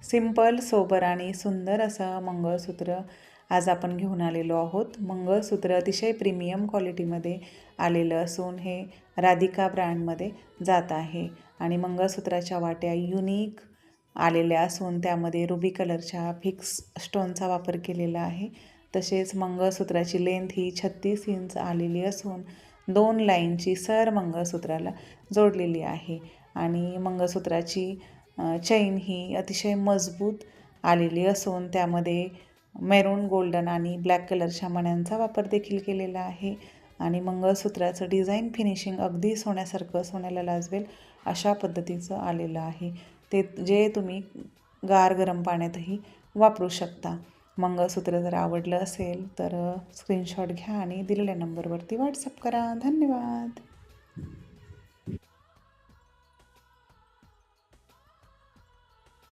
Simple, sober आणि सुंदर असं मंगळसूत्र आज आपण घेऊन आलेलो आहोत. मंगळसूत्र अतिशय प्रीमियम क्वालिटीमध्ये आलेलं असून हे राधिका ब्रँडमध्ये जात आहे आणि मंगळसूत्राच्या वाट्या युनिक आलेल्या असून त्यामध्ये रुबी कलरच्या फिक्स स्टोनचा वापर केलेला आहे. तसेच मंगळसूत्राची लेंथ ही 36 इंच आलेली असून 2 लाईनची सर मंगळसूत्राला जोडलेली आहे आणि मंगळसूत्राची चैन ही अतिशय मजबूत आलेली असून त्यामध्ये मेरून गोल्डन आणि ब्लॅक कलरच्या मण्यांचा वापर देखील केलेला आहे आणि मंगळसूत्राचं डिझाईन फिनिशिंग अगदी सोन्यासारखं, सोन्याला लाजवेल अशा पद्धतीचं आलेलं आहे. ते जे तुम्ही गार गरम पाण्यातही वापरू शकता. मंगळसूत्र जर आवडलं असेल तर स्क्रीनशॉट घ्या आणि दिलेल्या नंबरवरती व्हॉट्सअप करा. धन्यवाद.